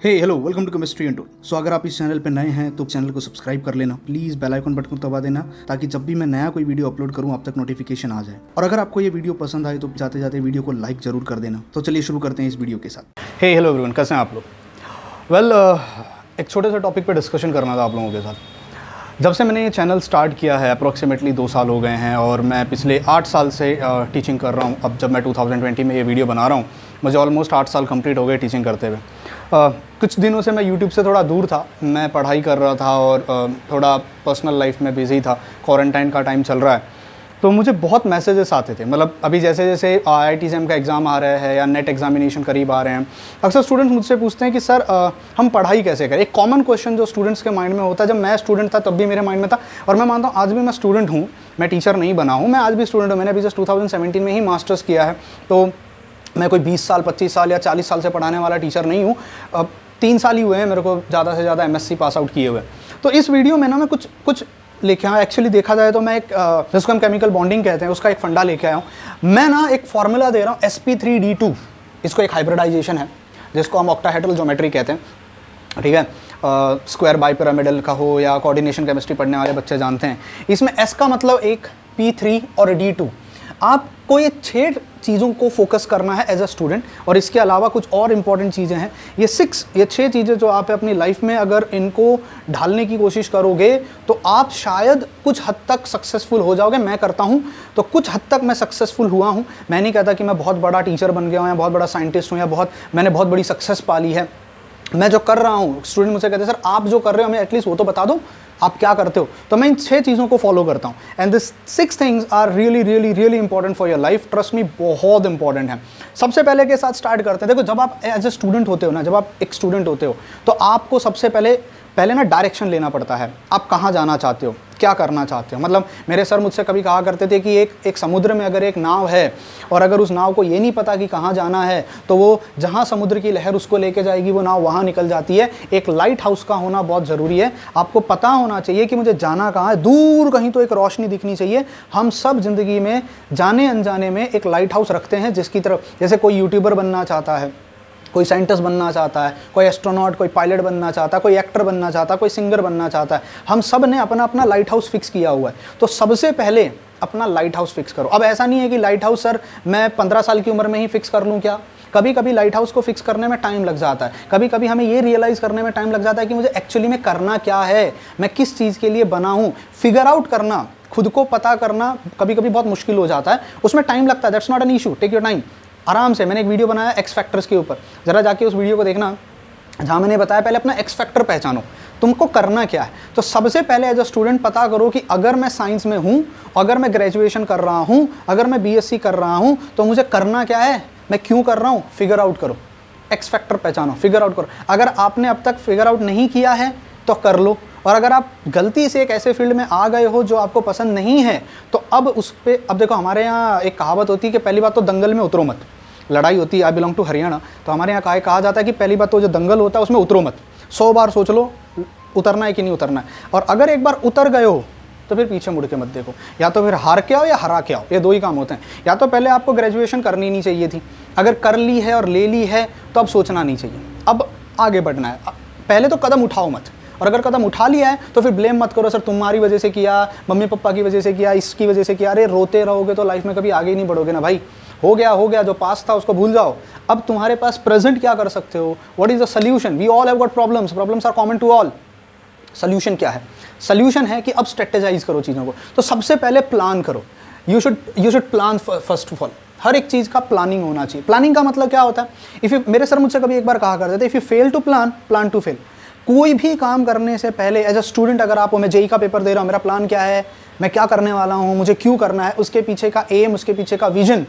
Hey hello welcome to chemistry and tour. So अगर आप इस चैनल पे नए हैं तो चैनल को सब्सक्राइब कर लेना, प्लीज़ बेल आइकन बटन को दबा देना ताकि जब भी मैं नया कोई वीडियो अपलोड करूं आप तक नोटिफिकेशन आ जाए। और अगर आपको ये वीडियो पसंद आए तो जाते जाते वीडियो को लाइक जरूर कर देना। तो चलिए शुरू करते हैं इस वीडियो के साथ। हे हेलो एवरीवन, कैसे हैं आप लोग? वेल एक छोटे से टॉपिक पर डिस्कशन करना था आप लोगों के साथ। जब से मैंने ये चैनल स्टार्ट किया है अप्रॉक्सीमेटली 2 साल हो गए हैं और मैं पिछले 8 साल से टीचिंग कर रहा हूँ। अब जब मैं 2020 में ये वीडियो बना रहा हूँ मुझे ऑलमोस्ट 8 साल कंप्लीट हो गए टीचिंग करते हुए। कुछ दिनों से मैं यूट्यूब से थोड़ा दूर था, मैं पढ़ाई कर रहा था और थोड़ा पर्सनल लाइफ में बिज़ी था। क्वारंटाइन का टाइम चल रहा है तो मुझे बहुत मैसेजेस आते थे। मतलब अभी जैसे जैसे IIT JAM का एग्ज़ाम आ रहा है या नेट एग्जामिनेशन करीब आ रहे हैं, अक्सर स्टूडेंट्स मुझसे पूछते हैं कि सर हम पढ़ाई कैसे करें। एक कॉमन क्वेश्चन जो स्टूडेंट्स के माइंड में होता है, जब मैं स्टूडेंट था तब भी मेरे माइंड में था और मैं मानता हूँ आज भी मैं स्टूडेंट हूँ, मैं टीचर नहीं बना हूँ, मैं आज भी स्टूडेंट हूँ। मैंने अभी जस्ट 2017 में ही मास्टर्स किया है, तो मैं कोई 20 साल 25 साल या 40 साल से पढ़ाने वाला टीचर नहीं हूँ। अब 3 साल ही हुए हैं मेरे को ज़्यादा से ज़्यादा MSc पास आउट किए हुए। तो इस वीडियो में ना मैं कुछ लेके आया। एक्चुअली देखा जाए तो मैं एक जिसको हम केमिकल बॉन्डिंग कहते हैं उसका एक फंडा लेके आया हूँ। मैं ना एक फार्मूला दे रहा हूँ sp3d2। इसको एक हाइब्रिडाइजेशन है जिसको हम ऑक्टाहेड्रल ज्योमेट्री कहते हैं, ठीक है। स्क्वायर बाई पिरामिडल का हो या कोऑर्डिनेशन केमिस्ट्री पढ़ने वाले बच्चे जानते हैं। इसमें S का मतलब 1, P3 और D2। आपको ये 6 चीज़ों को फोकस करना है एज अ स्टूडेंट और इसके अलावा कुछ और इम्पॉर्टेंट चीज़ें हैं। ये 6 चीज़ें जो आप अपनी लाइफ में अगर इनको ढालने की कोशिश करोगे तो आप शायद कुछ हद तक सक्सेसफुल हो जाओगे। मैं करता हूँ तो कुछ हद तक मैं सक्सेसफुल हुआ हूँ। मैं नहीं कहता कि मैं बहुत बड़ा टीचर बन गया हूँ या बहुत बड़ा साइंटिस्ट हूँ या मैंने बहुत बड़ी सक्सेस पा ली है। मैं जो कर रहा हूँ, स्टूडेंट मुझसे कहते हैं सर आप जो कर रहे हो हमें एटलीस्ट वो तो बता दो आप क्या करते हो। तो मैं इन 6 चीज़ों को फॉलो करता हूँ and this 6 things are really important for your life. Trust me, बहुत इंपॉर्टेंट है। सबसे पहले के साथ स्टार्ट करते हैं। देखो, जब आप एज ए स्टूडेंट होते हो ना, जब आप एक स्टूडेंट होते हो तो आपको सबसे पहले ना डायरेक्शन लेना पड़ता है। आप कहाँ जाना चाहते हो, क्या करना चाहते हो। मतलब मेरे सर मुझसे कभी कहा करते थे कि एक समुद्र में अगर एक नाव है और अगर उस नाव को ये नहीं पता कि कहाँ जाना है तो वो जहाँ समुद्र की लहर उसको लेके जाएगी वो नाव वहाँ निकल जाती है। एक लाइट हाउस का होना बहुत ज़रूरी है। आपको पता होना चाहिए कि मुझे जाना कहाँ है, दूर कहीं तो एक रोशनी दिखनी चाहिए। हम सब ज़िंदगी में जाने अनजाने में एक लाइट हाउस रखते हैं जिसकी तरफ, जैसे कोई यूट्यूबर बनना चाहता है, कोई साइंटिस्ट बनना चाहता है, कोई एस्ट्रोनॉट, कोई पायलट बनना चाहता है, कोई एक्टर बनना चाहता है, कोई सिंगर बनना चाहता है। हम सब ने अपना अपना लाइट हाउस फिक्स किया हुआ है। तो सबसे पहले अपना लाइट हाउस फिक्स करो। अब ऐसा नहीं है कि लाइट हाउस सर मैं 15 साल की उम्र में ही फिक्स कर लूँ। क्या कभी कभी लाइट हाउस को फिक्स करने में टाइम लग जाता है। कभी कभी हमें ये रियलाइज़ करने में टाइम लग जाता है कि मुझे एक्चुअली में करना क्या है, मैं किस चीज़ के लिए बना हूँ। फिगर आउट करना, खुद को पता करना कभी कभी बहुत मुश्किल हो जाता है, उसमें टाइम लगता है। That's not an issue, take your time, आराम से। मैंने एक वीडियो बनाया एक्स फैक्टर्स के ऊपर, ज़रा जाके उस वीडियो को देखना, जहाँ मैंने बताया पहले अपना एक्स फैक्टर पहचानो, तुमको करना क्या है। तो सबसे पहले एज अ स्टूडेंट पता करो कि अगर मैं साइंस में हूँ, अगर मैं ग्रेजुएशन कर रहा हूँ, अगर मैं BSc कर रहा हूँ तो मुझे करना क्या है, मैं क्यों कर रहा हूँ। फिगर आउट करो, एक्स फैक्टर पहचानो, फिगर आउट करो। अगर आपने अब तक फिगर आउट नहीं किया है तो कर लो। और अगर आप गलती से एक ऐसे फील्ड में आ गए हो जो आपको पसंद नहीं है तो अब उस पर, अब देखो हमारे यहाँ एक कहावत होती है कि पहली बात तो दंगल में उतरो मत। लड़ाई होती है, आई बिलोंग टू हरियाणा, तो हमारे यहाँ कहा जाता है कि पहली बात तो जो दंगल होता है उसमें उतरो मत। 100 बार सोच लो उतरना है कि नहीं उतरना है। और अगर एक बार उतर गए हो तो फिर पीछे मुड़ के मत देखो। या तो फिर हार के आओ या हरा के आओ, ये 2 ही काम होते हैं। या तो पहले आपको ग्रेजुएशन करनी नहीं चाहिए थी, अगर कर ली है और ले ली है तो अब सोचना नहीं चाहिए, अब आगे बढ़ना है। पहले तो कदम उठाओ मत, और अगर कदम उठा लिया है तो फिर ब्लेम मत करो सर तुम्हारी वजह से किया, मम्मी पापा की वजह से किया, इसकी वजह से किया। अरे रोते रहोगे तो लाइफ में कभी आगे ही नहीं बढ़ोगे ना भाई। हो गया, जो पास था उसको भूल जाओ। अब तुम्हारे पास प्रेजेंट क्या कर सकते हो, what is the solution. We all have got problems are common to all. Solution क्या है? सोल्यूशन है कि अब स्ट्रेटेजाइज करो चीज़ों को। तो सबसे पहले प्लान करो। You should plan first of all. हर एक चीज़ का प्लानिंग होना चाहिए। प्लानिंग का मतलब क्या होता है, मेरे सर मुझसे कभी एक बार कहा करते थे, if you fail to plan to fail. कोई भी काम करने से पहले एज अ स्टूडेंट अगर आप हो, मैं JEE का पेपर दे रहा हूँ, मेरा प्लान क्या है, मैं क्या करने वाला हूँ, मुझे क्यों करना है, उसके पीछे का एम, उसके पीछे का विजन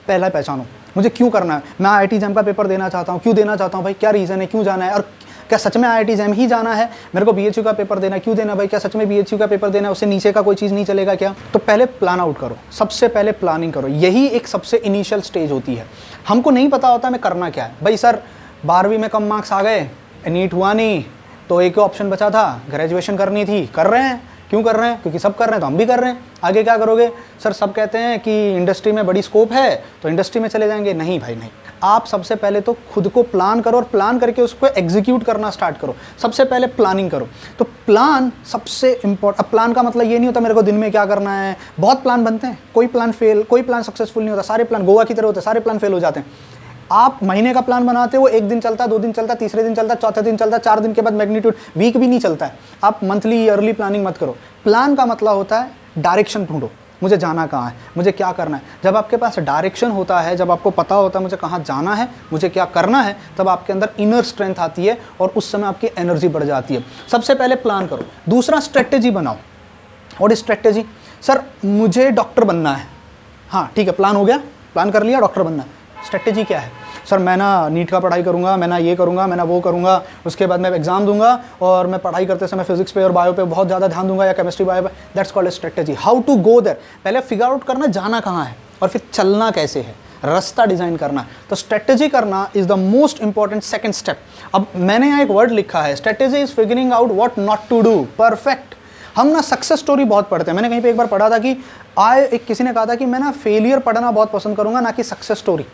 पहला पहचानो। मुझे क्यों करना है, मैं IIT JAM का पेपर देना चाहता हूँ, क्यों देना चाहता हूँ भाई, क्या रीज़न है, क्यों जाना है, और क्या सच में IIT JAM ही जाना है, मेरे को BHU का पेपर देना है, क्यों देना भाई, क्या सच में BHU का पेपर देना है, उससे नीचे का कोई चीज़ नहीं चलेगा क्या। तो पहले प्लान आउट करो, सबसे पहले प्लानिंग करो। यही एक सबसे इनिशियल स्टेज होती है। हमको नहीं पता होता हमें करना क्या है। भाई सर 12वीं में कम मार्क्स आ गए, नीट हुआ नहीं, तो एक ऑप्शन बचा था, ग्रेजुएशन करनी थी, कर रहे हैं, क्यों कर रहे हैं? क्योंकि सब कर रहे हैं तो हम भी कर रहे हैं। आगे क्या करोगे? सर सब कहते हैं कि इंडस्ट्री में बड़ी स्कोप है तो इंडस्ट्री में चले जाएंगे। नहीं भाई नहीं, आप सबसे पहले तो खुद को प्लान करो और प्लान करके उसको एग्जीक्यूट करना स्टार्ट करो। सबसे पहले प्लानिंग करो। तो प्लान सबसे इंपॉर्टेंट। अब प्लान का मतलब ये नहीं होता मेरे को दिन में क्या करना है। बहुत प्लान बनते हैं, कोई प्लान सक्सेसफुल नहीं होता। सारे प्लान गोवा की तरह होते हैं, सारे प्लान फेल हो जाते हैं। आप महीने का प्लान बनाते हो, एक दिन चलता है, 2 दिन चलता है, तीसरे दिन चलता है, चौथे दिन चलता है, 4 दिन के बाद मैग्नीट्यूड, वीक भी नहीं चलता है। आप मंथली ईयरली प्लानिंग मत करो। प्लान का मतलब होता है डायरेक्शन ढूंढो, मुझे जाना कहाँ है, मुझे क्या करना है। जब आपके पास डायरेक्शन होता है, जब आपको पता होता है मुझे कहाँ जाना है, मुझे क्या करना है, तब आपके अंदर इनर स्ट्रेंथ आती है और उस समय आपकी एनर्जी बढ़ जाती है। सबसे पहले प्लान करो। दूसरा, स्ट्रेटेजी बनाओ। और स्ट्रेटेजी, सर मुझे डॉक्टर बनना है। हाँ ठीक है, प्लान हो गया, प्लान कर लिया, डॉक्टर बनना है। स्ट्रेटेजी क्या है? सर मैं ना नीट का पढ़ाई करूंगा, मैं ना ये करूंगा, मैं ना वो करूंगा, उसके बाद मैं एग्जाम दूंगा और मैं पढ़ाई करते समय फिजिक्स पे और बायो पे बहुत ज़्यादा ध्यान दूंगा या केमिस्ट्री बायो पे। That's called strategy. How to go there, पहले फिगर आउट करना जाना कहाँ है और फिर चलना कैसे है, रास्ता डिजाइन करना है। तो स्ट्रेटेजी करना is the most important second step. अब मैंने यहाँ एक वर्ड लिखा है, strategy is figuring out what not to do. Perfect. हम ना सक्सेस स्टोरी बहुत पढ़ते हैं। मैंने कहीं पे एक बार पढ़ा था कि किसी ने कहा था कि मैं ना फेलियर पढ़ना बहुत पसंद करूंगा, ना कि सक्सेस स्टोरी।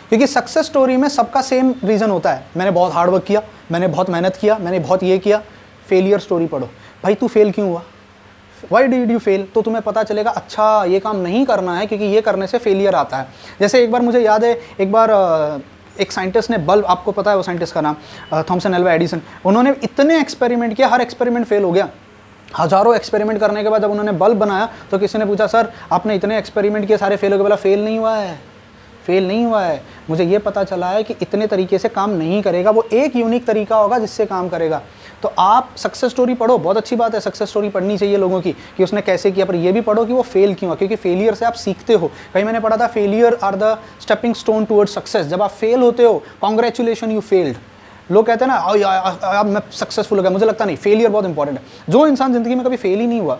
क्योंकि सक्सेस स्टोरी में सबका सेम रीज़न होता है, मैंने बहुत हार्ड वर्क किया, मैंने बहुत मेहनत किया, मैंने बहुत ये किया। फेलियर स्टोरी पढ़ो, भाई तू फेल क्यों हुआ, वाई डिड यू फेल, तो तुम्हें पता चलेगा अच्छा ये काम नहीं करना है क्योंकि ये करने से फेलियर आता है। जैसे एक बार मुझे याद है, एक बार एक साइंटिस्ट ने बल्ब, आपको पता है वो साइंटिस्ट का नाम, थॉमसन एल्वा एडिसन, उन्होंने इतने एक्सपेरिमेंट किया, हर एक्सपेरिमेंट फेल हो गया। हज़ारों एक्सपेरिमेंट करने के बाद जब उन्होंने बल्ब बनाया तो किसी ने पूछा सर आपने इतने एक्सपेरिमेंट किए सारे फेल हो गए। बोला फेल नहीं हुआ है, फेल नहीं हुआ है, मुझे ये पता चला है कि इतने तरीके से काम नहीं करेगा, वो एक यूनिक तरीका होगा जिससे काम करेगा। तो आप सक्सेस स्टोरी पढ़ो, बहुत अच्छी बात है, सक्सेस स्टोरी पढ़नी चाहिए लोगों की कि उसने कैसे किया, पर ये भी पढ़ो कि वो फेल क्यों हुआ, क्योंकि फेलियर से आप सीखते हो। कहीं मैंने पढ़ा था failure are the stepping stone towards success. जब आप फेल होते हो, कॉन्ग्रेचुलेशन यू फेल्ड। लोग कहते हैं ना अब मैं सक्सेसफुल हो गया, मुझे लगता नहीं। फेलियर बहुत इंपॉर्टेंट है। जो इंसान जिंदगी में कभी फेल ही नहीं हुआ,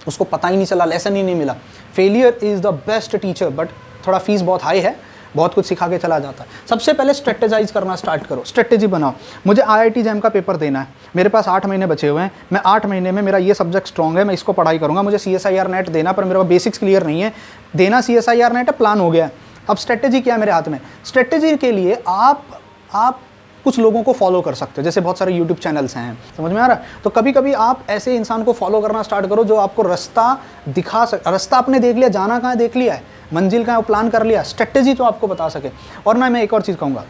उसको पता ही नहीं चला, लेसन ही नहीं मिला। Failure is the best teacher, but थोड़ा फीस बहुत हाई है, बहुत कुछ सिखा के चला जाता है। सबसे पहले स्ट्रेटेजाइज करना स्टार्ट करो, स्ट्रेटेजी बनाओ। मुझे IIT जैम का पेपर देना है, मेरे पास 8 महीने बचे हुए हैं, मैं 8 महीने में मेरा ये सब्जेक्ट स्ट्रॉन्ग है, मैं इसको पढ़ाई करूँगा। मुझे CSIR नेट देना, पर मेरे पास बेसिक्स क्लियर नहीं है, देना CSIR नेट है, प्लान हो गया है। अब स्ट्रेटेजी क्या है मेरे हाथ में? स्ट्रेटेजी के लिए आप कुछ लोगों को फॉलो कर सकते हो, जैसे बहुत सारे यूट्यूब चैनल्स हैं, समझ में आ रहा है? तो कभी कभी आप ऐसे इंसान को फॉलो करना स्टार्ट करो जो आपको रास्ता दिखा सके। रास्ता आपने देख लिया, जाना कहाँ है देख लिया है, मंजिल कहाँ प्लान कर लिया, स्ट्रेटेजी तो आपको बता सके। और ना मैं एक और चीज़ कहूँगा,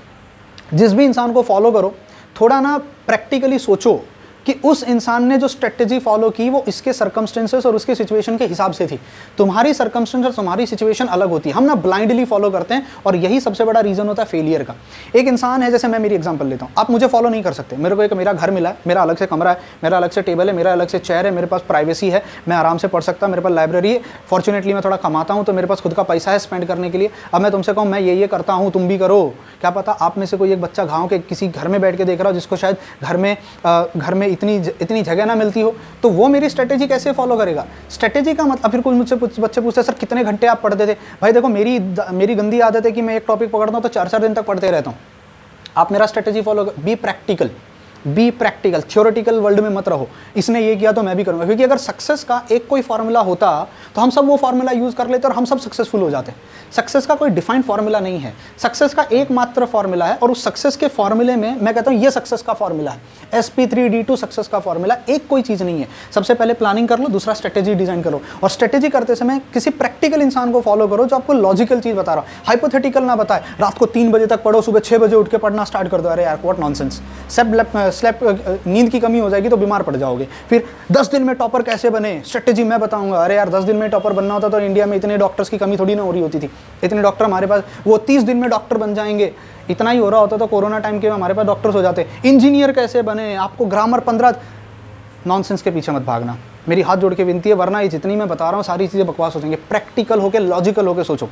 जिस भी इंसान को फॉलो करो, थोड़ा ना प्रैक्टिकली सोचो कि उस इंसान ने जो स्ट्रेटेजी फॉलो की वो इसके सर्कमस्टेंसेस और उसके सिचुएशन के हिसाब से थी। तुम्हारी सर्कमस्टेंस और तुम्हारी सिचुएशन अलग होती है। हम ना ब्लाइंडली फॉलो करते हैं और यही सबसे बड़ा रीज़न होता है फेलियर का। एक इंसान है, जैसे मैं मेरी एग्जांपल लेता हूँ, आप मुझे फॉलो नहीं कर सकते। मेरे को एक मेरा घर मिला है, मेरा अलग से कमरा है, मेरा अलग से टेबल है, मेरा अलग से चेयर है, मेरे पास प्राइवेसी है, मैं आराम से पढ़ सकता, मेरे पास लाइब्रेरी है। फॉर्चुनेटली मैं थोड़ा कमाता हूँ तो मेरे पास खुद का पैसा है स्पेंड करने के लिए। अब मैं तुमसे कहूँ मैं ये करता हूँ, तुम भी करो, क्या पता आप में से कोई एक बच्चा गाँव के किसी घर में बैठ के देख रहा हो जिसको शायद घर में इतनी जगह ना मिलती हो, तो वो मेरी स्ट्रेटेजी कैसे फॉलो करेगा? स्ट्रेटेजी का मतलब, फिर कोई मुझसे बच्चे पूछते हैं सर कितने घंटे आप पढ़ते थे? भाई देखो मेरी गंदी आदत है कि मैं एक टॉपिक पकड़ता हूँ तो 4-4 दिन तक पढ़ते रहता हूँ। आप मेरा स्ट्रेटेजी फॉलो कर, बी प्रैक्टिकल, थ्योरेटिकल वर्ल्ड में मत रहो, इसने ये किया तो मैं भी करूँगा। क्योंकि अगर सक्सेस का एक कोई फार्मूला होता तो हम सब वो फार्मूला यूज़ कर लेते और हम सब सक्सेसफुल हो जाते। सक्सेस का कोई डिफाइंड फार्मूला नहीं है, सक्सेस का एकमात्र फार्मूला है, और उस सक्सेस के फार्मूले में मैं कहता हूँ ये सक्सेस का फार्मूला है, SP3D2 सक्सेस का फार्मूला, एक कोई चीज़ नहीं है। सबसे पहले प्लानिंग कर लो, दूसरा स्ट्रेटेजी डिजाइन करो, और स्ट्रेटेजी करते समय किसी प्रैक्टिकल इंसान को फॉलो करो जो आपको लॉजिकल चीज़ बता रहा हो, हाइपोथेटिकल ना बताए। रात को 3 बजे तक पढ़ो, सुबह 6 बजे उठ के पढ़ना स्टार्ट कर दो, अरे यार व्हाट नॉनसेंस। नींद की कमी हो जाएगी तो बीमार पड़ जाओगे। फिर 10 दिन में टॉपर कैसे बने, स्ट्रेटेजी मैं बताऊंगा। अरे यार 10 दिन में टॉपर बनना होता तो इंडिया में इतने डॉक्टर्स की कमी थोड़ी ना हो रही होती थी, इतने डॉक्टर हमारे पास, वो 30 दिन में डॉक्टर बन जाएंगे। इतना ही हो रहा होता तो कोरोना टाइम के हमारे पास डॉक्टर्स हो जाते। इंजीनियर कैसे बने, आपको ग्रामर 15, नॉनसेंस के पीछे मत भागना, मेरी हाथ जोड़ के विनती है, वरना ये जितनी मैं बता रहा हूँ सारी चीज़ें बकवास हो जाएंगे। प्रैक्टिकल होके, लॉजिकल होके सोचो,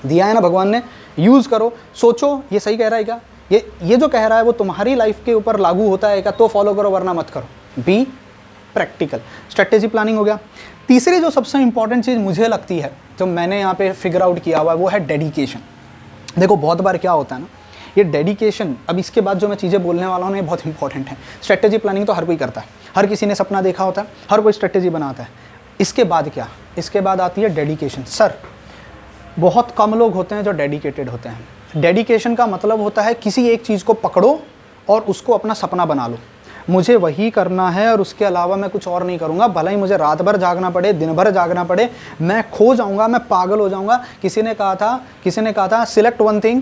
दिया है ना भगवान ने, यूज़ करो, सोचो ये सही कह रहा है क्या, ये जो कह रहा है वो तुम्हारी लाइफ के ऊपर लागू होता है क्या, तो फॉलो करो वरना मत करो। Be practical. स्ट्रेटेजी प्लानिंग हो गया। तीसरी जो सबसे इंपॉर्टेंट चीज़ मुझे लगती है जो मैंने यहाँ पे फिगर आउट किया हुआ है वो है डेडिकेशन। देखो बहुत बार क्या होता है ना, ये डेडिकेशन, अब इसके बाद जो मैं चीज़ें बोलने वाला हूँ ये बहुत इंपॉर्टेंट है। स्ट्रेटेजी प्लानिंग तो हर कोई करता है, हर किसी ने सपना देखा होता है, हर कोई स्ट्रेटेजी बनाता है। इसके बाद क्या, इसके बाद आती है डेडिकेशन। सर बहुत कम लोग होते हैं जो डेडिकेटेड होते हैं। डेडिकेशन का मतलब होता है किसी एक चीज़ को पकड़ो और उसको अपना सपना बना लो, मुझे वही करना है और उसके अलावा मैं कुछ और नहीं करूँगा, भला ही मुझे रात भर जागना पड़े, दिन भर जागना पड़े, मैं खो जाऊँगा, मैं पागल हो जाऊँगा। किसी ने कहा था select one thing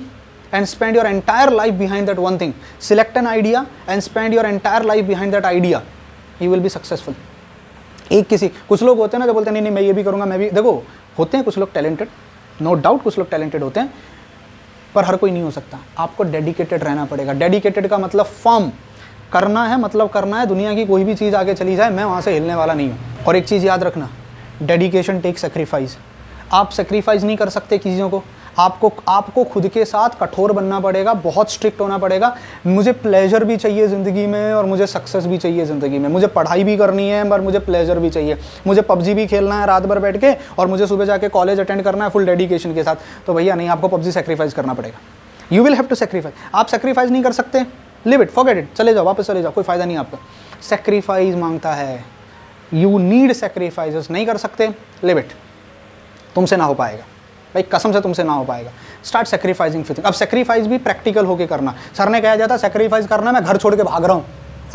and spend your entire life behind that one thing. Select an idea and spend your entire life behind that idea, you will be successful. कुछ लोग होते हैं ना जो बोलते हैं नहीं मैं ये भी करूँगा, मैं भी, देखो होते हैं कुछ लोग टैलेंटेड, नो डाउट कुछ लोग टैलेंटेड होते हैं, पर हर कोई नहीं हो सकता। आपको डेडिकेटेड रहना पड़ेगा। डेडिकेटेड का मतलब फर्म, करना है मतलब करना है, दुनिया की कोई भी चीज़ आगे चली जाए मैं वहाँ से हिलने वाला नहीं हूँ। और एक चीज़ याद रखना, डेडिकेशन टेक सेक्रीफाइस। आप सेक्रीफाइस नहीं कर सकते चीज़ों को, आपको खुद के साथ कठोर बनना पड़ेगा, बहुत स्ट्रिक्ट होना पड़ेगा। मुझे प्लेजर भी चाहिए ज़िंदगी में और मुझे सक्सेस भी चाहिए ज़िंदगी में, मुझे पढ़ाई भी करनी है पर मुझे प्लेजर भी चाहिए, मुझे पबजी भी खेलना है रात भर बैठ के और मुझे सुबह जाके कॉलेज अटेंड करना है फुल डेडिकेशन के साथ। तो भैया नहीं, आपको पबजी सेक्रीफाइस करना पड़ेगा। You will have to sacrifice. आप सेक्रीफाइस नहीं कर सकते, लिव इट, फॉरगेट इट, चले जाओ, वापस चले जाओ, कोई फायदा नहीं आपका। सेक्रीफाइस मांगता है, यू नीड सेक्रीफाइसेस, नहीं कर सकते, लिव इट, तुमसे ना हो पाएगा भाई, कसम से तुमसे ना हो पाएगा। स्टार्ट सेक्रीफाइसिंग फिर। अब सेक्रीफाइस भी प्रैक्टिकल होके करना। सर ने कहा जाता सेक्रीफाइस करना, मैं घर छोड़ के भाग रहा हूँ,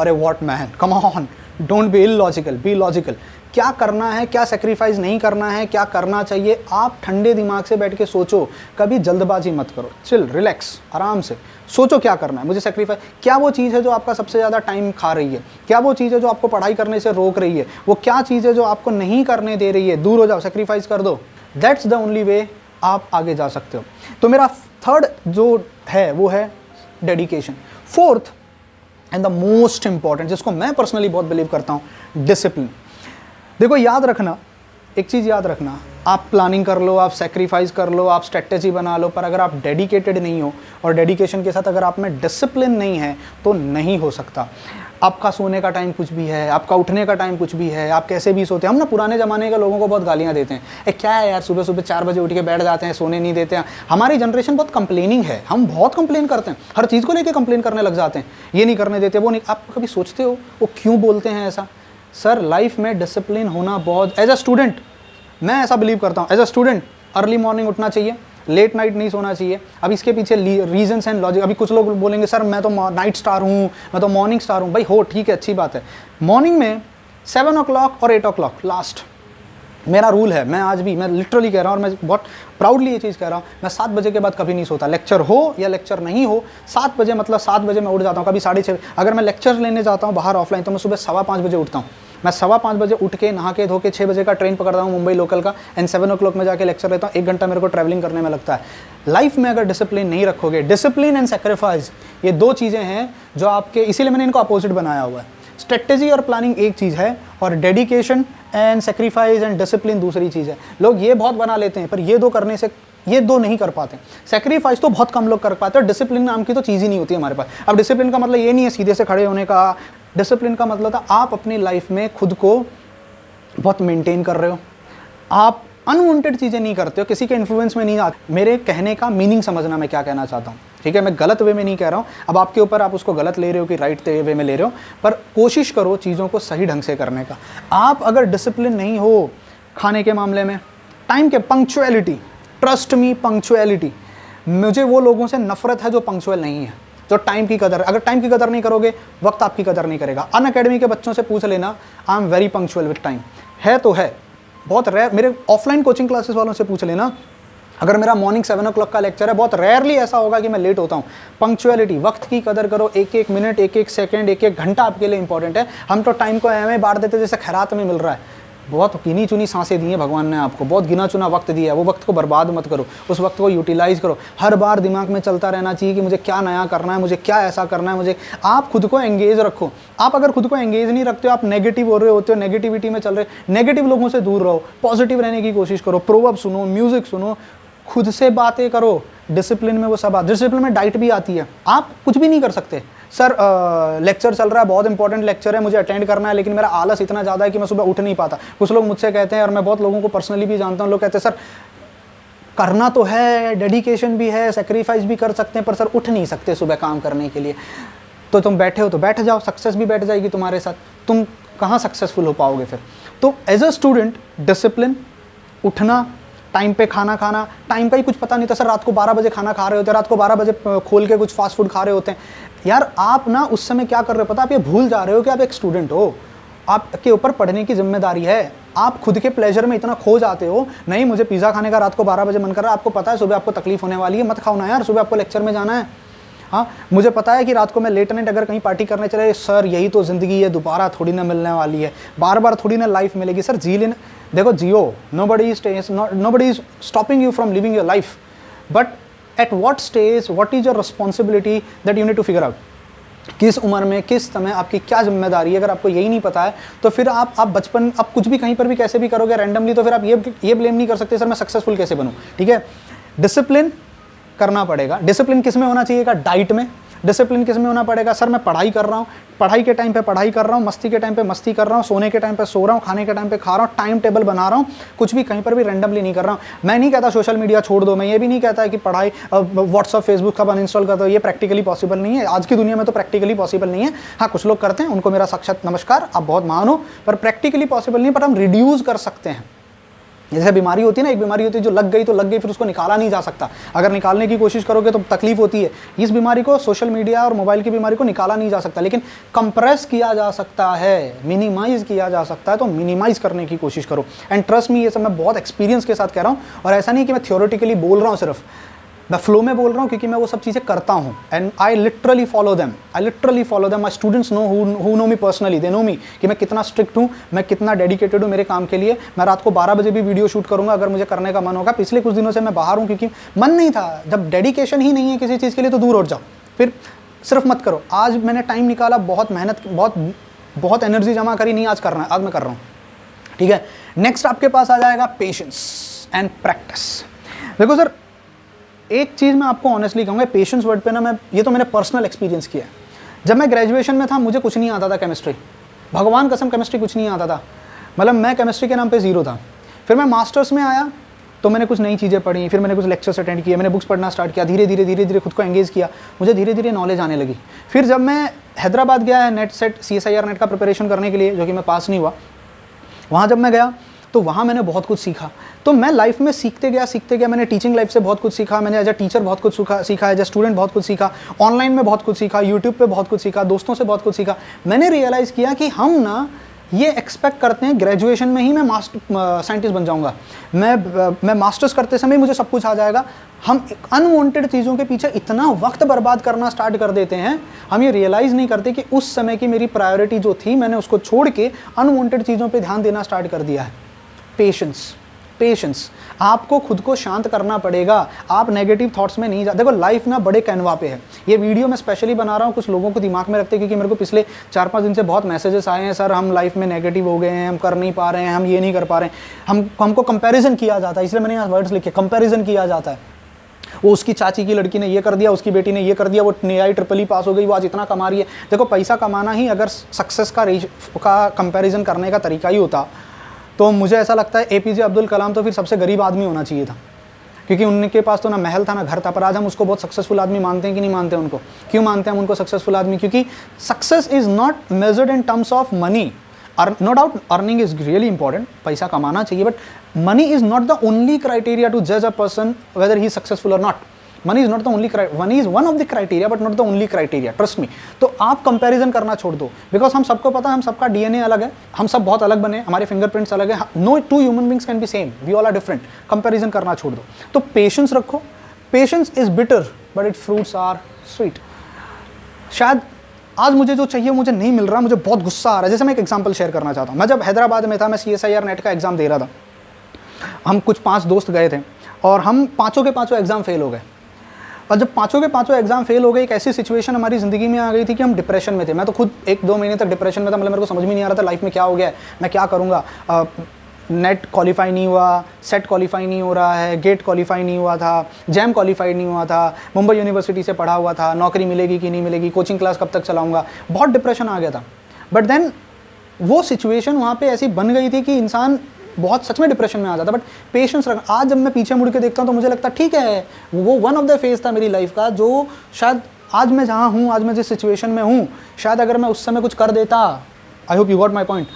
अरे what man, come on, don't be illogical, be logical. क्या करना है, क्या सेक्रीफाइस नहीं करना है, क्या करना चाहिए, आप ठंडे दिमाग से बैठ के सोचो, कभी जल्दबाजी मत करो, चिल, रिलैक्स, आराम से सोचो क्या करना है। मुझे सेक्रीफाइस, क्या वो चीज़ है जो आपका सबसे ज़्यादा टाइम खा रही है, क्या वो चीज़ है जो आपको पढ़ाई करने से रोक रही है, वो क्या चीज़ है जो आपको नहीं करने दे रही है, दूर हो जाओ, सेक्रीफाइस कर दो। दैट्स द ओनली वे आप आगे जा सकते हो। तो मेरा थर्ड जो है वो है dedication. Fourth and the most important, जिसको मैं पर्सनली बहुत बिलीव करता हूँ, डिसिप्लिन। देखो याद रखना, एक चीज़ याद रखना, आप प्लानिंग कर लो, आप सेक्रीफाइस कर लो, आप स्ट्रेटेजी बना लो, पर अगर आप डेडिकेटेड नहीं हो और डेडिकेशन के साथ अगर आप में डिसिप्लिन नहीं है तो नहीं हो सकता। आपका सोने का टाइम कुछ भी है, आपका उठने का टाइम कुछ भी है, आप कैसे भी सोते हैं। हम ना पुराने ज़माने के लोगों को बहुत गालियाँ देते हैं, क्या है यार सुबह सुबह 4 बजे उठ के बैठ जाते हैं, सोने नहीं देते हैं। हमारी जनरेशन बहुत कंप्लेनिंग है, हम बहुत कंप्लेन करते हैं, हर चीज़ को लेकर कंप्लेन करने लग जाते हैं, ये नहीं करने देते, वो नहीं। आप कभी सोचते हो वो क्यों बोलते हैं ऐसा? सर लाइफ में डिसिप्लिन होना बहुत, एज अ स्टूडेंट मैं ऐसा बिलीव करता हूँ, as a student early morning उठना चाहिए, लेट नाइट नहीं सोना चाहिए। अब इसके पीछे रीजंस एंड लॉजिक। अभी कुछ लोग बोलेंगे सर मैं तो नाइट स्टार हूँ, मैं तो मॉर्निंग स्टार हूँ। भाई हो, ठीक है, अच्छी बात है। मॉर्निंग में 7 o'clock और 8 o'clock लास्ट मेरा रूल है। मैं आज भी, मैं लिटरली कह रहा हूँ और मैं बहुत प्राउडली ये चीज़ कह रहा हूँ, मैं 7 बजे के बाद कभी नहीं सोता। लेक्चर हो या लेक्चर नहीं हो, 7 बजे मतलब 7 बजे मैं उठ जाता हूँ। कभी 6:30, अगर मैं लेक्चर लेने जाता हूँ बाहर ऑफलाइन तो मैं सुबह 5:15 बजे उठता हूँ। मैं 5:15 बजे उठ के नहा के धो के 6 बजे का ट्रेन पकड़ता हूँ मुंबई लोकल का, एंड 7 o'clock में जाके लेक्चर लेता हूँ। 1 घंटा मेरे को ट्रैवलिंग करने में लगता है। लाइफ में अगर डिसिप्लिन नहीं रखोगे, डिसिप्लिन एंड सेक्रीफाइस ये 2 चीज़ें हैं जो आपके, इसीलिए मैंने इनको अपोजिट बनाया हुआ है। स्ट्रेटेजी और प्लानिंग एक चीज़ है और dedication and sacrifice and discipline दूसरी चीज़ है। लोग ये बहुत बना लेते हैं पर ये 2 करने से, ये 2 नहीं कर पाते। सेक्रीफाइस तो बहुत कम लोग कर पाते हैं, डिसिप्लिन नाम की तो चीज़ ही नहीं होती हमारे पास। अब डिसिप्लिन का मतलब ये नहीं है सीधे से खड़े होने का, डिसिप्लिन का मतलब था आप अपनी लाइफ में खुद को बहुत मेंटेन कर रहे हो, आप अनवांटेड चीज़ें नहीं करते हो, किसी के इन्फ्लुएंस में नहीं आते। मेरे कहने का मीनिंग समझना मैं क्या कहना चाहता हूँ, ठीक है? मैं गलत वे में नहीं कह रहा हूँ, अब आपके ऊपर, आप उसको गलत ले रहे हो कि राइट वे में ले रहे हो, पर कोशिश करो चीज़ों को सही ढंग से करने का। आप अगर डिसिप्लिन नहीं हो खाने के मामले में, टाइम के, पंक्चुअलिटी, ट्रस्ट मी पंक्चुअलिटी, मुझे वो लोगों से नफरत है जो पंक्चुअल नहीं है, जो टाइम की कदर, अगर टाइम की कदर नहीं करोगे वक्त आपकी कदर नहीं करेगा। अन अकेडमी के बच्चों से पूछ लेना, I am very punctual with time, है तो है, बहुत रेयर। मेरे ऑफलाइन कोचिंग क्लासेस वालों से पूछ लेना, अगर मेरा मॉर्निंग 7 o'clock का लेक्चर है, बहुत रेयरली ऐसा होगा कि मैं लेट होता हूँ। पंक्चुअलिटी, वक्त की कदर करो, 1-1 मिनट, 1-1 सेकंड, 1-1 घंटा आपके लिए इंपॉर्टेंट है। हम तो टाइम को ऐਵੇਂ बांट देते जैसे खैरात में मिल रहा है। बहुत गिनी चुनी सांसें दी हैं भगवान ने आपको, बहुत गिना चुना वक्त दिया है, वो वक्त को बर्बाद मत करो, उस वक्त को यूटिलाइज करो। हर बार दिमाग में चलता रहना चाहिए कि मुझे क्या नया करना है, मुझे क्या ऐसा करना है, मुझे, आप खुद को एंगेज रखो। आप अगर खुद को एंगेज नहीं रखते हो, आप नेगेटिव हो रहे होते हो, नेगेटिविटी में चल रहे, नेगेटिव लोगों से दूर रहो, पॉजिटिव रहने की कोशिश करो, प्रोवर्ब सुनो, म्यूजिक सुनो, खुद से बातें करो। डिसिप्लिन में वो सब आती है, डिसिप्लिन में डाइट भी आती है। आप कुछ भी नहीं कर सकते, सर लेक्चर चल रहा है, बहुत इंपॉर्टेंट लेक्चर है, मुझे अटेंड करना है, लेकिन मेरा आलस इतना ज़्यादा है कि मैं सुबह उठ नहीं पाता। कुछ लोग मुझसे कहते हैं, और मैं बहुत लोगों को पर्सनली भी जानता हूँ, लोग कहते हैं सर करना तो है, डेडिकेशन भी है, सेक्रीफाइस भी कर सकते हैं, पर सर उठ नहीं सकते सुबह काम करने के लिए। तो तुम बैठे हो तो बैठ जाओ, सक्सेस भी बैठ जाएगी तुम्हारे साथ, तुम कहाँ सक्सेसफुल हो पाओगे फिर। तो एज अ स्टूडेंट डिसिप्लिन, उठना, टाइम पे खाना खाना, टाइम का ही कुछ पता नहीं था सर, रात को 12 बजे खाना खा रहे होते हैं, रात को 12 बजे खोल के कुछ फास्ट फूड खा रहे होते हैं। यार आप ना उस समय क्या कर रहे हो पता, आप ये भूल जा रहे हो कि आप एक स्टूडेंट हो, आपके ऊपर पढ़ने की जिम्मेदारी है। आप खुद के प्लेजर में इतना खो जाते हो, नहीं मुझे पिज़्ज़ा खाने का रात को 12 बजे मन कर रहा है, आपको पता है सुबह आपको तकलीफ होने वाली है, मत खाओ ना यार, सुबह आपको लेक्चर में जाना है। हाँ, मुझे पता है कि रात को मैं लेट नाइट अगर कहीं पार्टी करने चले, सर यही तो ज़िंदगी है, दोबारा थोड़ी ना मिलने वाली है, बार बार थोड़ी ना लाइफ मिलेगी। सर जी लेना, देखो जियो, nobody is stopping you from living your life, but at what stage, what is your responsibility that you need to figure out. किस उम्र में किस समय आपकी क्या जिम्मेदारी है, अगर आपको यही नहीं पता है तो फिर आप बचपन, आप कुछ भी कहीं पर भी कैसे भी करोगे रैंडमली, तो फिर आप ये ब्लेम नहीं कर सकते सर मैं सक्सेसफुल कैसे बनूं। ठीक है, डिसिप्लिन करना पड़ेगा। डिसिप्लिन किस में होना चाहिएगा, डाइट में। डिसिप्लिन किस में होना पड़ेगा, सर मैं पढ़ाई कर रहा हूँ, पढ़ाई के टाइम पे पढ़ाई कर रहा हूँ, मस्ती के टाइम पे मस्ती कर रहा हूँ, सोने के टाइम पे सो रहा हूँ, खाने के टाइम पे खा रहा हूँ, टाइम टेबल बना रहा हूँ, कुछ भी कहीं पर भी रैंडमली नहीं कर रहा हूँ। मैं नहीं कहता सोशल मीडिया छोड़ दो, मैं ये भी नहीं कहता कि पढ़ाई व्हाट्सअप फेसबुक का अनइंस्टॉल कर दो, ये प्रैक्टिकली पॉसिबल नहीं है, आज की दुनिया में तो प्रैक्टिकली पॉसिबल नहीं है। हाँ कुछ लोग करते हैं, उनको मेरा साक्षात नमस्कार, आप बहुत महान हो, पर प्रैक्टिकली पॉसिबल नहीं है। पर हम रिड्यूस कर सकते हैं। जैसे बीमारी होती है ना, एक बीमारी होती है जो लग गई तो लग गई, फिर उसको निकाला नहीं जा सकता, अगर निकालने की कोशिश करोगे तो तकलीफ होती है। इस बीमारी को, सोशल मीडिया और मोबाइल की बीमारी को निकाला नहीं जा सकता, लेकिन कंप्रेस किया जा सकता है, मिनिमाइज किया जा सकता है, तो मिनिमाइज करने की कोशिश करो। एंड ट्रस्ट मी, ये सब मैं बहुत एक्सपीरियंस के साथ कह रहा हूँ, और ऐसा नहीं कि मैं थ्योरेटिकली बोल रहा हूँ, सिर्फ मैं फ्लो में बोल रहा हूँ, क्योंकि मैं वो सब चीज़ें करता हूँ। And I literally follow them, my students know who know me personally, they know me कि मैं कितना स्ट्रिक्ट हूँ, मैं कितना डेडिकेटेड हूँ मेरे काम के लिए। मैं रात को 12 बजे भी वीडियो शूट करूँगा अगर मुझे करने का मन होगा। पिछले कुछ दिनों से मैं बाहर हूँ क्योंकि मन नहीं था। जब डेडिकेशन ही नहीं है किसी चीज़ के लिए तो दूर उठ जाओ, फिर सिर्फ मत करो। आज मैंने टाइम निकाला, बहुत मेहनत, बहुत एनर्जी जमा करी, नहीं आज करना है, आज मैं कर रहा हूँ। ठीक है, नेक्स्ट आपके पास आ जाएगा पेशेंस एंड प्रैक्टिस। देखो सर, एक चीज़ मैं आपको ऑनेस्टली कहूँगा, पेशेंस वर्ड पे ना, ये तो मैंने पर्सनल एक्सपीरियंस किया है। जब मैं ग्रेजुएशन में था मुझे कुछ नहीं आता था केमिस्ट्री, भगवान कसम केमिस्ट्री कुछ नहीं आता था, मतलब मैं केमिस्ट्री के नाम पे ज़ीरो था। फिर मैं मास्टर्स में आया तो मैंने कुछ नई चीज़ें पढ़ी, फिर मैंने कुछ लेक्चर्स अटेंड किए, मैंने बुक्स पढ़ना स्टार्ट किया, धीरे धीरे खुद को एंगेज किया, मुझे धीरे धीरे नॉलेज आने लगी। फिर जब मैं हैदराबाद गया नेट सेट CSIR नेट का प्रिपरेशन करने के लिए, जो कि मैं पास नहीं हुआ, वहाँ जब मैं गया तो वहाँ मैंने बहुत कुछ सीखा। तो मैं लाइफ में सीखते गया। मैंने टीचिंग लाइफ से बहुत कुछ सीखा, मैंने एज अ टीचर बहुत कुछ सीखा, एज अ स्टूडेंट बहुत कुछ सीखा, ऑनलाइन में बहुत कुछ सीखा, यूट्यूब पे बहुत कुछ सीखा, दोस्तों से बहुत कुछ सीखा। मैंने रियलाइज़ किया कि हम ना ये एक्सपेक्ट करते हैं ग्रेजुएशन में ही मैं साइंटिस्ट बन जाऊंगा, मैं मास्टर्स करते समय मुझे सब कुछ आ जाएगा। हम अनवांटेड चीज़ों के पीछे इतना वक्त बर्बाद करना स्टार्ट कर देते हैं, हम ये रियलाइज़ नहीं करते कि उस समय की मेरी प्रायोरिटी जो थी, मैंने उसको छोड़ के अनवांटेड चीज़ों पे ध्यान देना स्टार्ट कर दिया है। पेशेंस, आपको खुद को शांत करना पड़ेगा। आप नेगेटिव थॉट्स में नहीं जा, देखो लाइफ ना बड़े कैनवा पे है। ये वीडियो मैं स्पेशली बना रहा हूँ कुछ लोगों को दिमाग में रखते, क्योंकि मेरे को पिछले 4-5 दिन से बहुत मैसेजेस आए हैं, सर हम लाइफ में नेगेटिव हो गए हैं, हम कर नहीं पा रहे हैं, हम ये नहीं कर पा रहे हैं, हमको कंपैरिजन किया जाता है। इसलिए मैंने यहाँ वर्ड्स लिखे, कंपैरिजन किया जाता है। वो उसकी चाची की लड़की ने ये कर दिया, उसकी बेटी ने ये कर दिया, वो NII ट्रिपल पास हो गई, वो आज इतना कमा रही है। देखो पैसा कमाना ही अगर सक्सेस का कंपैरिजन करने का तरीका ही होता तो मुझे ऐसा लगता है APJ अब्दुल कलाम तो फिर सबसे गरीब आदमी होना चाहिए था, क्योंकि उनके पास तो ना महल था ना घर था। पर आज हम उसको बहुत सक्सेसफुल आदमी मानते हैं कि नहीं मानते उनको? क्यों मानते हैं हम उनको सक्सेसफुल आदमी? क्योंकि success is not measured in terms of money. No doubt earning is really important, पैसा कमाना चाहिए, but money is not the only criteria to जज a person whether he is successful और not. Money is not the only, money is one of the criteria but not the only criteria, trust me. तो आप comparison करना छोड़ दो, because हम सबको पता है, हम सबका DNA अलग है, हम सब बहुत अलग बने, हमारे फिंगरप्रिंट्स अलग है। No two human beings can be same, we all are different. Comparison करना छोड़ दो। तो पेशेंस रखो। Patience is bitter but it fruits are sweet. शायद आज मुझे जो चाहिए मुझे नहीं मिल रहा, मुझे बहुत गुस्सा आ रहा है। जैसे मैं एक एग्जांपल शेयर करना चाहता हूँ। मैं जब हैदराबाद में था, मैं CSIR नेट का एग्जाम दे रहा था। हम कुछ 5 दोस्त गए थे और हम पाँचों के पाँचों एग्जाम फेल हो गए। और जब पाँचों के पाँचों एग्जाम फेल हो गए, एक ऐसी सिचुएशन हमारी ज़िंदगी में आ गई थी कि हम डिप्रेशन में थे। मैं तो खुद 1-2 महीने तक डिप्रेशन में था, मतलब मेरे को समझ में नहीं आ रहा था लाइफ में क्या हो गया है, मैं क्या करूँगा। नेट क्वालिफाई नहीं हुआ, सेट क्वालिफाई नहीं हो रहा है, गेट क्वालिफाई नहीं हुआ था, जैम क्वालिफाई नहीं हुआ था, मुंबई यूनिवर्सिटी से पढ़ा हुआ था, नौकरी मिलेगी कि नहीं मिलेगी, कोचिंग क्लास कब तक चलाऊँगा, बहुत डिप्रेशन आ गया था। बट देन वो सिचुएशन वहाँ पे ऐसी बन गई थी कि इंसान बहुत सच में डिप्रेशन में आ जाता। बट पेशेंस रखना, आज जब मैं पीछे मुड़ के देखता हूँ तो मुझे लगता है ठीक है, वो वन ऑफ द फेज था मेरी लाइफ का, जो शायद आज मैं जहाँ हूँ, आज मैं जिस सिचुएशन में हूँ, शायद अगर मैं उस समय कुछ कर देता, I hope you got my point,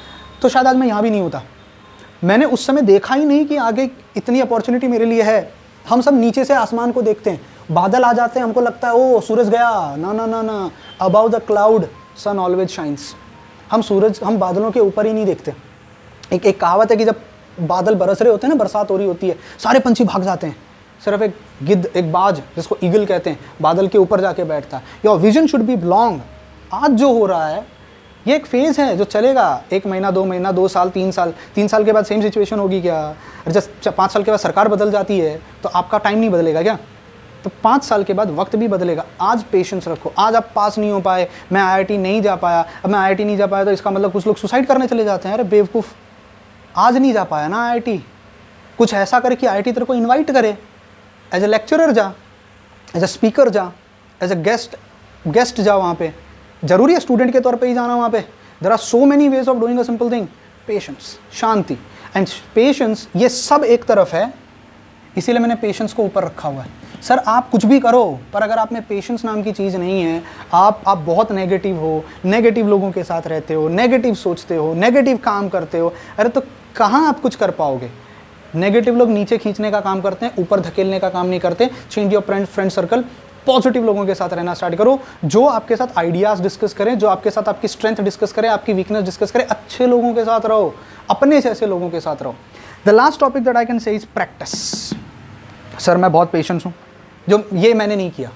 तो शायद आज मैं यहाँ भी नहीं होता। मैंने उस समय देखा ही नहीं कि आगे इतनी अपॉर्चुनिटी मेरे लिए है। हम सब नीचे से आसमान को देखते हैं, बादल आ जाते हैं, हमको लगता है ओ सूरज गया, ना ना ना ना, above the cloud sun always shines. हम बादलों के ऊपर ही नहीं देखते। एक कहावत है कि जब बादल बरस रहे होते हैं ना, बरसात हो रही होती है, सारे पंछी भाग जाते हैं, सिर्फ एक गिद्ध, एक बाज जिसको ईगल कहते हैं, बादल के ऊपर जाके बैठता है। Your vision should be long. आज जो हो रहा है ये एक फेज़ है जो चलेगा, 1 महीना 2 महीना 2 साल 3 साल, 3 साल के बाद सेम सिचुएशन होगी क्या? जब 5 साल के बाद सरकार बदल जाती है तो आपका टाइम नहीं बदलेगा क्या? तो 5 साल के बाद वक्त भी बदलेगा। आज पेशेंस रखो। आज आप पास नहीं हो पाए, मैं IIT नहीं जा पाया, अब मैं IIT नहीं जा पाया तो इसका मतलब कुछ लोग सुसाइड करने चले जाते हैं। अरे बेवकूफ़, आज नहीं जा पाया ना IIT, कुछ ऐसा करे कि IIT तेरे को इन्वाइट करे, एज ए लेक्चरर जा, एज ए स्पीकर जा, एज ए गेस्ट जा। वहाँ पे जरूरी है स्टूडेंट के तौर पे ही जाना वहाँ पे। There are so many ways of doing a simple thing. Patience, शांति एंड पेशेंस, ये सब एक तरफ है, इसीलिए मैंने पेशेंस को ऊपर रखा हुआ है। सर आप कुछ भी करो, पर अगर आप में पेशेंस नाम की चीज़ नहीं है, आप बहुत नेगेटिव हो, नेगेटिव लोगों के साथ रहते हो, नेगेटिव सोचते हो, नेगेटिव काम करते हो, अरे तो कहाँ आप कुछ कर पाओगे? नेगेटिव लोग नीचे खींचने का काम करते हैं, ऊपर धकेलने का काम नहीं करते। Change your friend circle, positive लोगों के साथ रहना स्टार्ट करो, जो आपके साथ आइडियाज़ डिस्कस करें, जो आपके साथ आपकी स्ट्रेंथ डिस्कस करें, आपकी वीकनेस डिस्कस करें। अच्छे लोगों के साथ रहो, अपने जैसे लोगों के साथ रहो। The last topic that I can say is practice. Sir मैं बहुत पेशेंस हूँ, जो ये मैंने नहीं किया।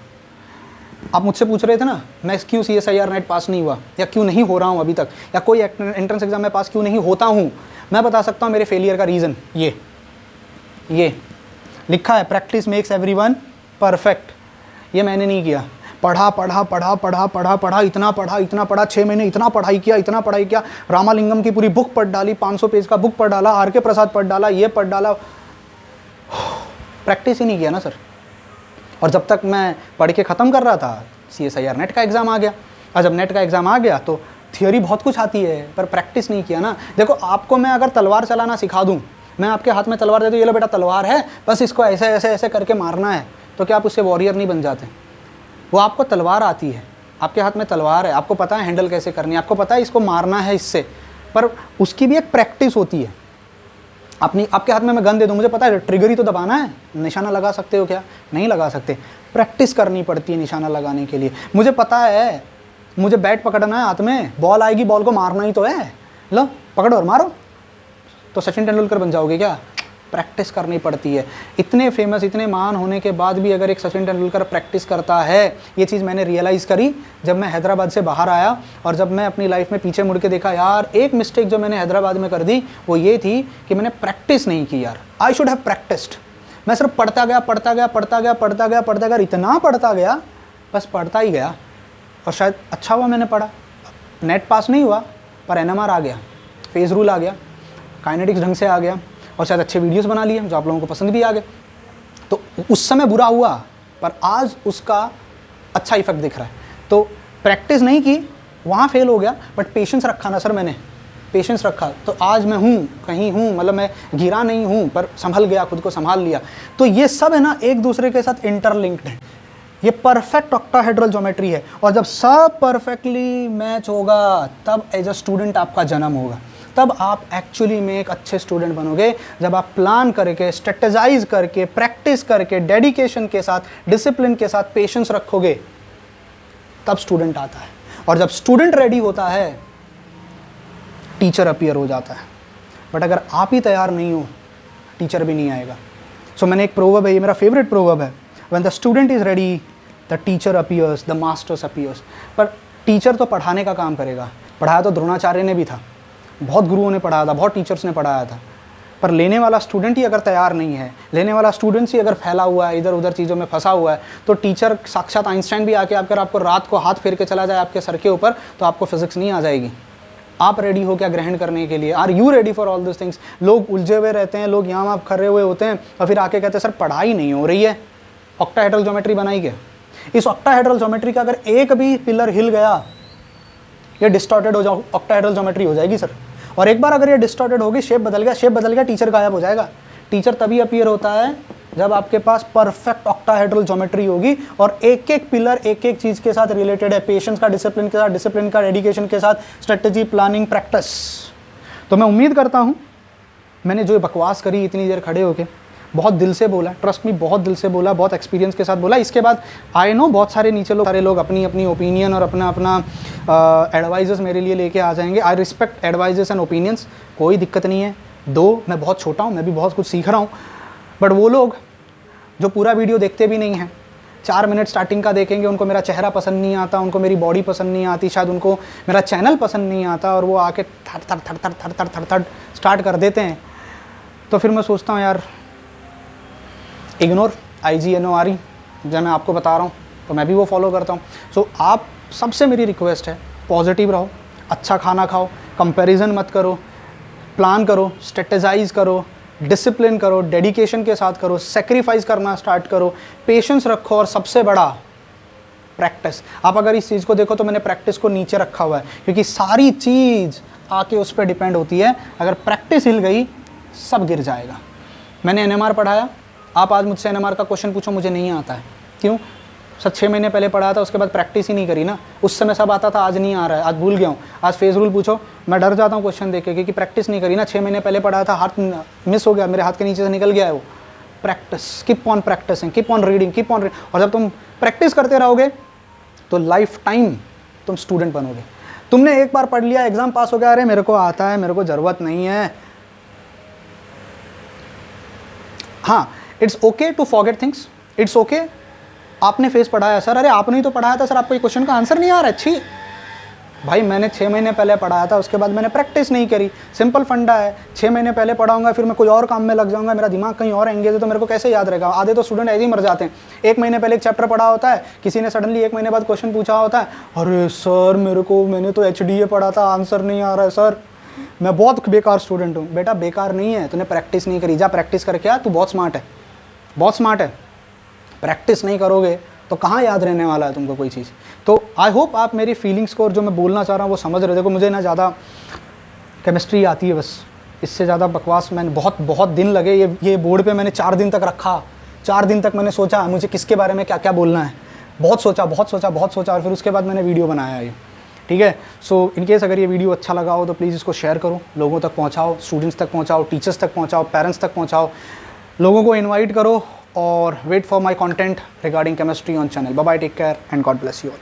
आप मुझसे पूछ रहे थे ना, मैं क्यों CSIR नेट पास नहीं हुआ या क्यों नहीं हो रहा हूँ अभी तक, या कोई एंट्रेंस एग्जाम में पास क्यों नहीं होता हूँ। मैं बता सकता हूँ मेरे फेलियर का रीज़न ये लिखा है, प्रैक्टिस मेक्स एवरीवन परफेक्ट। ये मैंने नहीं किया। पढ़ा, इतना पढ़ा, 6 महीने इतना पढ़ाई किया, रामालिंगम की पूरी बुक पढ़ डाली, 500 पेज का बुक पढ़ डाला, RK प्रसाद पढ़ डाला, ये पढ़ डाला, प्रैक्टिस ही नहीं किया ना सर। और जब तक मैं पढ़ के ख़त्म कर रहा था, CSIR नेट का एग्ज़ाम आ गया। और जब नेट का एग्ज़ाम आ गया तो थियोरी बहुत कुछ आती है, पर प्रैक्टिस नहीं किया ना। देखो आपको मैं अगर तलवार चलाना सिखा दूँ, मैं आपके हाथ में तलवार दे दूँ, ये लो बेटा तलवार है, बस इसको ऐसे ऐसे ऐसे करके मारना है, तो क्या आप उससे वॉरियर नहीं बन जाते? वो आपको तलवार आती है, आपके हाथ में तलवार है, आपको पता है हैंडल कैसे करनी है, आपको पता है इसको मारना है इससे, पर उसकी भी एक प्रैक्टिस होती है। आपके हाथ में मैं गन दे दूँ, मुझे पता है ट्रिगर ही तो दबाना है, निशाना लगा सकते हो क्या? नहीं लगा सकते। प्रैक्टिस करनी पड़ती है निशाना लगाने के लिए। मुझे पता है मुझे बैट पकड़ना है हाथ में, बॉल आएगी, बॉल को मारना ही तो है, लो पकड़ो और मारो। तो सचिन तेंदुलकर बन जाओगे क्या? प्रैक्टिस करनी पड़ती है। इतने फेमस, इतने महान होने के बाद भी अगर एक सचिन तेंदुलकर प्रैक्टिस करता है, ये चीज़ मैंने रियलाइज़ करी जब मैं हैदराबाद से बाहर आया, और जब मैं अपनी लाइफ में पीछे मुड़ के देखा, यार एक मिस्टेक जो मैंने हैदराबाद में कर दी वो ये थी कि मैंने प्रैक्टिस नहीं की। यार आई शुड हैव प्रैक्टिस्ड। मैं सिर्फ पढ़ता गया, इतना पढ़ता गया, बस पढ़ता ही गया, और शायद अच्छा हुआ मैंने पढ़ा। नेट पास नहीं हुआ, पर NMR आ गया, फेज रूल आ गया, काइनेटिक्स ढंग से आ गया, और शायद अच्छे वीडियोस बना लिए जो आप लोगों को पसंद भी आ गए। तो उस समय बुरा हुआ, पर आज उसका अच्छा इफेक्ट दिख रहा है। तो प्रैक्टिस नहीं की, वहाँ फेल हो गया, बट पेशेंस रखा ना सर, मैंने पेशेंस रखा, तो आज मैं हूँ कहीं हूँ, मतलब मैं गिरा नहीं हूँ, पर संभल गया, खुद को संभाल लिया। तो ये सब है ना एक दूसरे के साथ इंटरलिंक्ड है। ये परफेक्ट ऑक्टाहेड्रल ज्योमेट्री है, और जब सब परफेक्टली मैच होगा तब एज अ स्टूडेंट आपका जन्म होगा। तब आप एक्चुअली में एक अच्छे स्टूडेंट बनोगे, जब आप प्लान करके, स्ट्रेटेजाइज करके, प्रैक्टिस करके, डेडिकेशन के साथ, डिसिप्लिन के साथ पेशेंस रखोगे, तब स्टूडेंट आता है। और जब स्टूडेंट रेडी होता है, टीचर अपीयर हो जाता है। बट अगर आप ही तैयार नहीं हो, टीचर भी नहीं आएगा। सो मैंने एक प्रोवर्ब है, ये मेरा फेवरेट प्रोवर्ब है, when the student is ready the teacher appears, the masters appears. पर टीचर तो पढ़ाने का काम करेगा। पढ़ाया तो द्रोणाचार्य ने भी था, बहुत गुरुओं ने पढ़ाया था, बहुत टीचर्स ने पढ़ाया था, पर लेने वाला स्टूडेंट ही अगर तैयार नहीं है, लेने वाला स्टूडेंट्स ही अगर फैला हुआ है, इधर उधर चीज़ों में फंसा हुआ है, तो टीचर साक्षात आइंस्टाइन भी आके अगर आपको रात को हाथ फेर के चला जाए आपके सर के ऊपर, तो आपको फिजिक्स नहीं आ जाएगी। आप रेडी हो क्या ग्रहण करने के लिए? Are you ready for all this things? लोग उलझे हुए रहते हैं, लोग यहाँ वहाँ खड़े हुए होते हैं, और फिर आके कहते हैं सर पढ़ाई नहीं हो रही है। ऑक्टाहेड्रल ज्योमेट्री बनाई क्या? इस ऑक्टाहेड्रल ज्योमेट्री का अगर एक भी पिलर हिल गया, ये डिस्टॉर्टेड हो जाओ, ऑक्टाहेड्रल ज्योमेट्री हो जाएगी सर। और एक बार अगर ये डिस्टॉर्टेड होगी, शेप बदल गया, टीचर गायब हो जाएगा। टीचर तभी अपीयर होता है जब आपके पास परफेक्ट ऑक्टाहेड्रल ज्योमेट्री होगी और एक एक पिलर एक एक चीज़ के साथ रिलेटेड है, पेशेंस का डिसिप्लिन के साथ, डिसिप्लिन का डेडिकेशन के साथ, स्ट्रेटजी, प्लानिंग, प्रैक्टिस। तो मैं उम्मीद करता हूँ मैंने जो बकवास करी इतनी देर खड़े होके, बहुत दिल से बोला, ट्रस्ट मी, बहुत दिल से बोला, बहुत एक्सपीरियंस के साथ बोला। इसके बाद आई नो बहुत सारे नीचे सारे लोग अपनी अपनी ओपिनियन और अपना एडवाइजेस मेरे लिए लेके आ जाएंगे। I respect advises and opinions, कोई दिक्कत नहीं है। मैं बहुत छोटा हूँ, मैं भी बहुत कुछ सीख रहा हूँ, बट वो लोग जो पूरा वीडियो देखते भी नहीं हैं, 4 मिनट स्टार्टिंग का देखेंगे, उनको मेरा चेहरा पसंद नहीं आता, उनको मेरी बॉडी पसंद नहीं आती, शायद उनको मेरा चैनल पसंद नहीं आता, और वो आके थर स्टार्ट कर देते हैं, तो फिर मैं सोचता हूँ यार इग्नोर IGNORE, जब मैं आपको बता रहा हूँ तो मैं भी वो फॉलो करता हूँ। सो आप सबसे मेरी रिक्वेस्ट है, पॉजिटिव रहो, अच्छा खाना खाओ, कंपैरिजन मत करो, प्लान करो, स्ट्रेटेजाइज करो, डिसिप्लिन करो, डेडिकेशन के साथ करो, सेक्रीफाइस करना स्टार्ट करो, पेशेंस रखो, और सबसे बड़ा प्रैक्टिस। आप अगर इस चीज़ को देखो तो मैंने प्रैक्टिस को नीचे रखा हुआ है, क्योंकि सारी चीज़ आके उस पर डिपेंड होती है। अगर प्रैक्टिस हिल गई सब गिर जाएगा। मैंने NMR पढ़ाया, आप आज मुझसे NMR का क्वेश्चन पूछो, मुझे नहीं आता है। क्यों? सर 6 महीने पहले पढ़ाया था, उसके बाद प्रैक्टिस ही नहीं करी ना। उस समय सब आता था, आज नहीं आ रहा है, आज भूल गया हूँ। आज फेस रूल पूछो, मैं डर जाता हूँ क्वेश्चन देख के, क्योंकि प्रैक्टिस नहीं करी ना। 6 महीने पहले पढ़ाया था, हाथ मिस हो गया, मेरे हाथ के नीचे से निकल गया है वो। Practice, keep on practicing, keep on reading, keep on और जब तुम प्रैक्टिस करते रहोगे तो लाइफ टाइम तुम स्टूडेंट बनोगे। तुमने एक बार पढ़ लिया, एग्जाम पास हो गया, अरे मेरे को आता है, मेरे को ज़रूरत नहीं है। हाँ, it's okay to forget things, it's okay. आपने फेस पढ़ाया सर, अरे आपने ही तो पढ़ाया था सर, आपको ये क्वेश्चन का आंसर नहीं आ रहा है। अच्छी भाई, मैंने 6 महीने पहले पढ़ाया था, उसके बाद मैंने प्रैक्टिस नहीं करी। सिंपल फंडा है, 6 महीने पहले पढ़ाऊंगा, फिर मैं कोई और काम में लग जाऊंगा, मेरा दिमाग कहीं और एंगेज है, तो मेरे को कैसे याद रहेगा। आधे तो स्टूडेंट ऐसे ही मर जाते हैं। 1 महीने पहले एक चैप्टर पढ़ा होता है, किसी ने सडनली 1 महीने बाद क्वेश्चन पूछा होता है, अरे सर मैंने तो HDA पढ़ा था, आंसर नहीं आ रहा है सर, मैं बहुत बेकार स्टूडेंट हूँ। बेटा बेकार नहीं है, तूने प्रैक्टिस नहीं करी, जा प्रैक्टिस करके आ, तू बहुत स्मार्ट है, बहुत स्मार्ट है। प्रैक्टिस नहीं करोगे तो कहाँ याद रहने वाला है तुमको कोई चीज़। तो आई होप आप मेरी फीलिंग्स को और जो मैं बोलना चाह रहा हूँ वो समझ रहे। देखो, मुझे ना ज़्यादा केमिस्ट्री आती है बस, इससे ज़्यादा बकवास मैंने बहुत दिन लगे। ये बोर्ड पे मैंने 4 दिन तक रखा, 4 दिन तक मैंने सोचा मुझे किसके बारे में क्या क्या बोलना है, बहुत सोचा, और फिर उसके बाद मैंने वीडियो बनाया ये, ठीक है। सो इनकेस अगर ये वीडियो अच्छा लगा हो तो प्लीज़ इसको शेयर करो, लोगों तक पहुँचाओ, स्टूडेंट्स तक पहुँचाओ, टीचर्स तक पहुँचाओ, पेरेंट्स तक पहुँचाओ, लोगों को इन्वाइट करो, और wait for my content regarding chemistry on channel. Bye bye, take care and God bless you all.